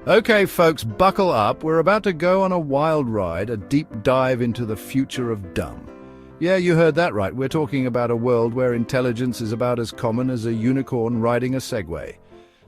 Okay, folks, buckle up. We're about to go on a wild ride, a deep dive into the future of dumb. Yeah, you heard that right. We're talking about a world where intelligence is about as common as a unicorn riding a Segway.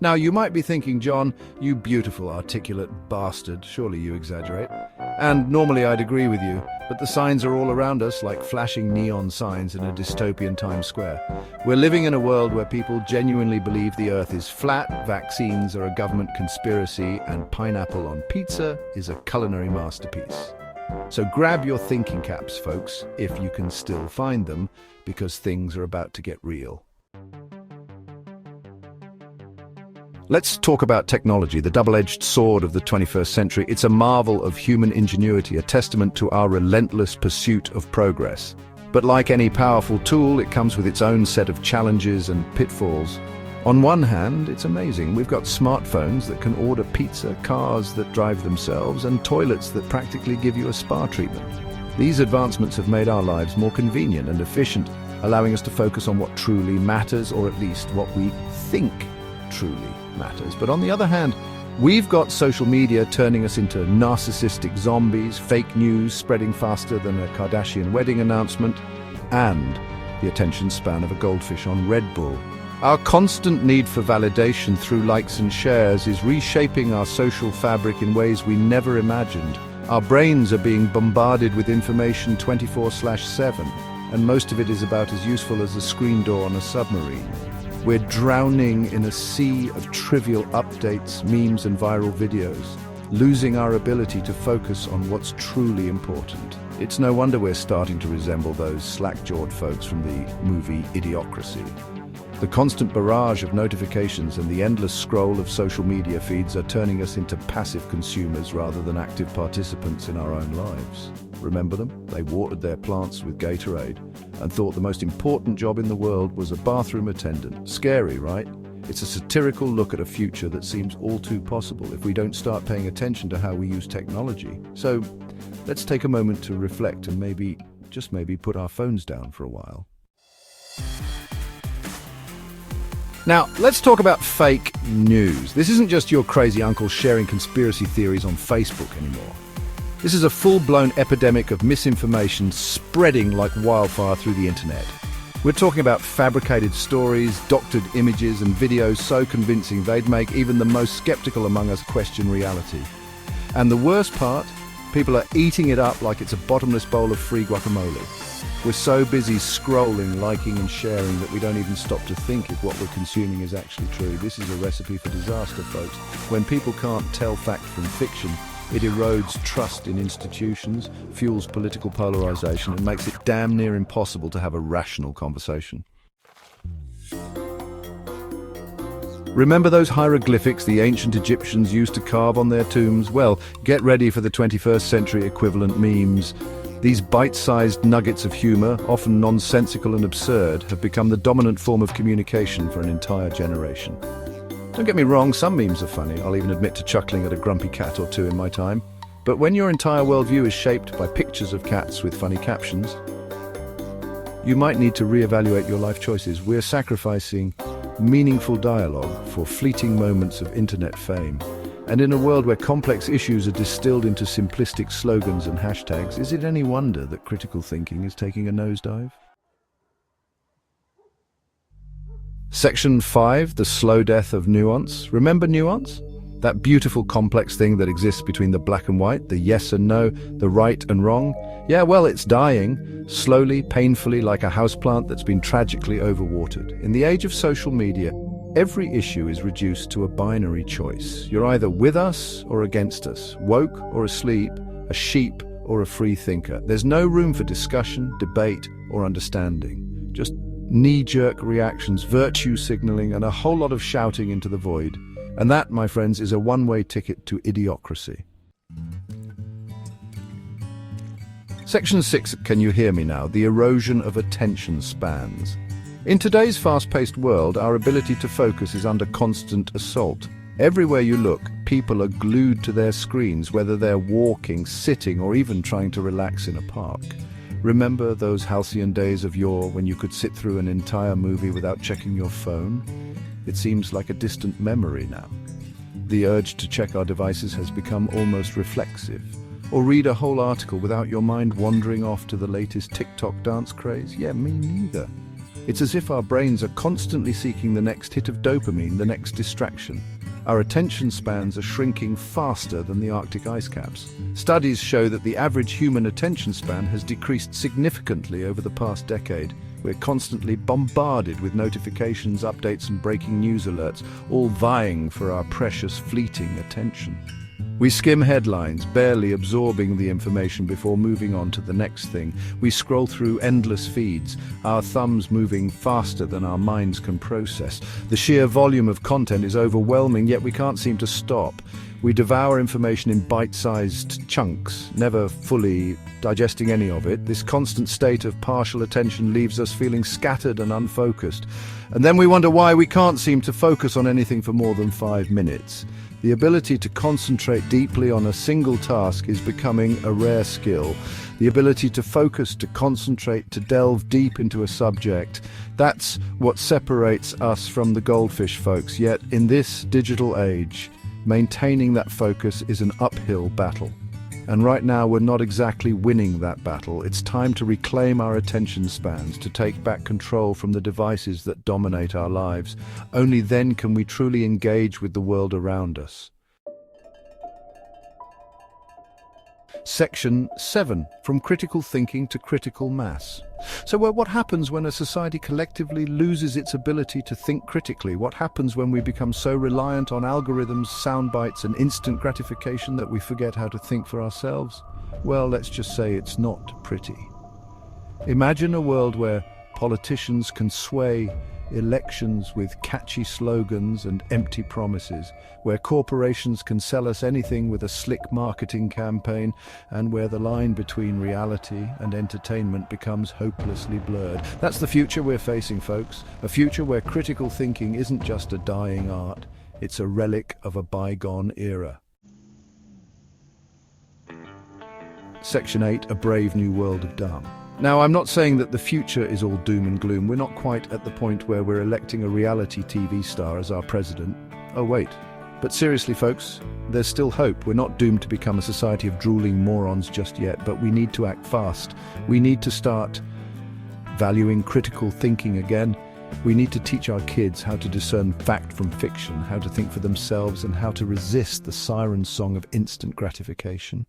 Now, you might be thinking, John, you beautiful, articulate bastard, surely you exaggerate. And normally I'd agree with you, but the signs are all around us like flashing neon signs in a dystopian Times Square. We're living in a world where people genuinely believe the Earth is flat, vaccines are a government conspiracy, and pineapple on pizza is a culinary masterpiece. So grab your thinking caps, folks, if you can still find them, because things are about to get real. Let's talk about technology, the double-edged sword of the 21st century. It's a marvel of human ingenuity, a testament to our relentless pursuit of progress. But like any powerful tool, it comes with its own set of challenges and pitfalls. On one hand, it's amazing. We've got smartphones that can order pizza, cars that drive themselves, and toilets that practically give you a spa treatment. These advancements have made our lives more convenient and efficient, allowing us to focus on what truly matters, or at least what we think truly matters. But on the other hand, we've got social media turning us into narcissistic zombies, fake news spreading faster than a Kardashian wedding announcement, and the attention span of a goldfish on Red Bull. Our constant need for validation through likes and shares is reshaping our social fabric in ways we never imagined. Our brains are being bombarded with information 24/7, and most of it is about as useful as a screen door on a submarine. We're drowning in a sea of trivial updates, memes, and viral videos, losing our ability to focus on what's truly important. It's no wonder we're starting to resemble those slack-jawed folks from the movie Idiocracy. The constant barrage of notifications and the endless scroll of social media feeds are turning us into passive consumers rather than active participants in our own lives. Remember them? They watered their plants with Gatorade and thought the most important job in the world was a bathroom attendant. Scary, right? It's a satirical look at a future that seems all too possible if we don't start paying attention to how we use technology. So let's take a moment to reflect and maybe, just maybe, put our phones down for a while. Now, let's talk about fake news. This isn't just your crazy uncle sharing conspiracy theories on Facebook anymore. This is a full-blown epidemic of misinformation spreading like wildfire through the internet. We're talking about fabricated stories, doctored images, and videos so convincing they'd make even the most skeptical among us question reality. And the worst part, people are eating it up like it's a bottomless bowl of free guacamole. We're so busy scrolling, liking, and sharing that we don't even stop to think if what we're consuming is actually true. This is a recipe for disaster, folks. When people can't tell fact from fiction, it erodes trust in institutions, fuels political polarization, and makes it damn near impossible to have a rational conversation. Remember those hieroglyphics the ancient Egyptians used to carve on their tombs? Well, get ready for the 21st century equivalent memes. These bite-sized nuggets of humor, often nonsensical and absurd, have become the dominant form of communication for an entire generation. Don't get me wrong, some memes are funny. I'll even admit to chuckling at a grumpy cat or two in my time. But when your entire worldview is shaped by pictures of cats with funny captions, you might need to reevaluate your life choices. We're sacrificing meaningful dialogue for fleeting moments of internet fame. And in a world where complex issues are distilled into simplistic slogans and hashtags, is it any wonder that critical thinking is taking a nosedive? Section 5, the slow death of nuance. Remember nuance? That beautiful complex thing that exists between the black and white, the yes and no, the right and wrong. Yeah, well, it's dying, slowly, painfully, like a houseplant that's been tragically overwatered. In the age of social media, every issue is reduced to a binary choice. You're either with us or against us, woke or asleep, a sheep or a free thinker. There's no room for discussion, debate, or understanding. Just knee-jerk reactions, virtue signaling, and a whole lot of shouting into the void. And that, my friends, is a one-way ticket to idiocracy. Section 6, can you hear me now? The erosion of attention spans. In today's fast-paced world, our ability to focus is under constant assault. Everywhere you look, people are glued to their screens, whether they're walking, sitting, or even trying to relax in a park. Remember those halcyon days of yore when you could sit through an entire movie without checking your phone? It seems like a distant memory now. The urge to check our devices has become almost reflexive. Or read a whole article without your mind wandering off to the latest TikTok dance craze? Yeah, me neither. It's as if our brains are constantly seeking the next hit of dopamine, the next distraction. Our attention spans are shrinking faster than the Arctic ice caps. Studies show that the average human attention span has decreased significantly over the past decade. We're constantly bombarded with notifications, updates, and breaking news alerts, all vying for our precious, fleeting attention. We skim headlines, barely absorbing the information before moving on to the next thing. We scroll through endless feeds, our thumbs moving faster than our minds can process. The sheer volume of content is overwhelming, yet we can't seem to stop. We devour information in bite-sized chunks, never fully digesting any of it. This constant state of partial attention leaves us feeling scattered and unfocused. And then we wonder why we can't seem to focus on anything for more than 5 minutes. The ability to concentrate deeply on a single task is becoming a rare skill. The ability to focus, to concentrate, to delve deep into a subject, that's what separates us from the goldfish, folks. Yet in this digital age, maintaining that focus is an uphill battle. And right now we're not exactly winning that battle. It's time to reclaim our attention spans, to take back control from the devices that dominate our lives. Only then can we truly engage with the world around us. Section 7, from critical thinking to critical mass. So what happens when a society collectively loses its ability to think critically? What happens when we become so reliant on algorithms, sound bites, and instant gratification that we forget how to think for ourselves? Well, let's just say it's not pretty. Imagine a world where politicians can sway elections with catchy slogans and empty promises, where corporations can sell us anything with a slick marketing campaign, and where the line between reality and entertainment becomes hopelessly blurred. That's the future we're facing, folks. A future where critical thinking isn't just a dying art, it's a relic of a bygone era. Section 8, A Brave New World of Dumb. Now, I'm not saying that the future is all doom and gloom. We're not quite at the point where we're electing a reality TV star as our president. Oh, wait. But seriously, folks, there's still hope. We're not doomed to become a society of drooling morons just yet, but we need to act fast. We need to start valuing critical thinking again. We need to teach our kids how to discern fact from fiction, how to think for themselves, and how to resist the siren song of instant gratification.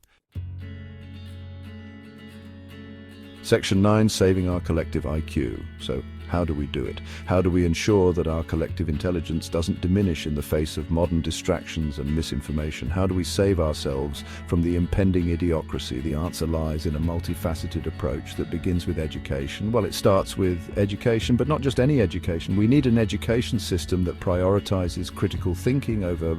Section 9, Saving Our Collective IQ. So, how do we do it? How do we ensure that our collective intelligence doesn't diminish in the face of modern distractions and misinformation? How do we save ourselves from the impending idiocracy? The answer lies in a multifaceted approach that begins with education. Well, it starts with education, but not just any education. We need an education system that prioritizes critical thinking over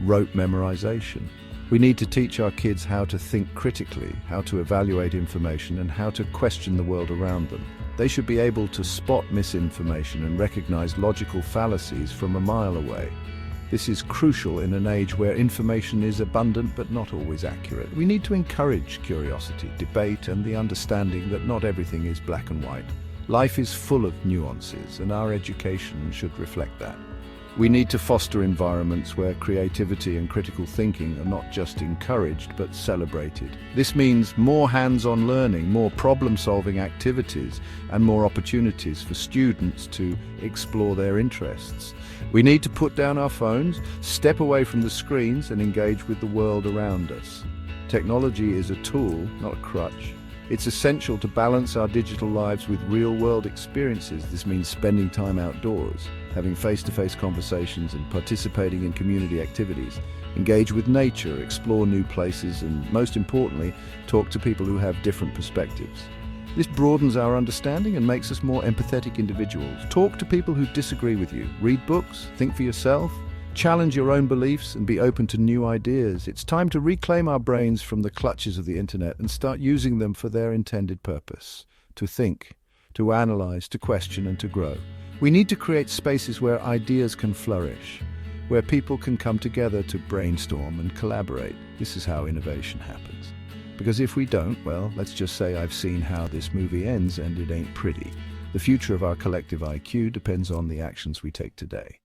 rote memorization. We need to teach our kids how to think critically, how to evaluate information, and how to question the world around them. They should be able to spot misinformation and recognize logical fallacies from a mile away. This is crucial in an age where information is abundant but not always accurate. We need to encourage curiosity, debate, and the understanding that not everything is black and white. Life is full of nuances, and our education should reflect that. We need to foster environments where creativity and critical thinking are not just encouraged but celebrated. This means more hands-on learning, more problem-solving activities, and more opportunities for students to explore their interests. We need to put down our phones, step away from the screens, and engage with the world around us. Technology is a tool, not a crutch. It's essential to balance our digital lives with real-world experiences. This means spending time outdoors, having face-to-face conversations, and participating in community activities. Engage with nature, explore new places, and most importantly, talk to people who have different perspectives. This broadens our understanding and makes us more empathetic individuals. Talk to people who disagree with you. Read books, think for yourself, challenge your own beliefs, and be open to new ideas. It's time to reclaim our brains from the clutches of the internet and start using them for their intended purpose: to think, to analyze, to question, and to grow. We need to create spaces where ideas can flourish, where people can come together to brainstorm and collaborate. This is how innovation happens. Because if we don't, well, let's just say I've seen how this movie ends and it ain't pretty. The future of our collective IQ depends on the actions we take today.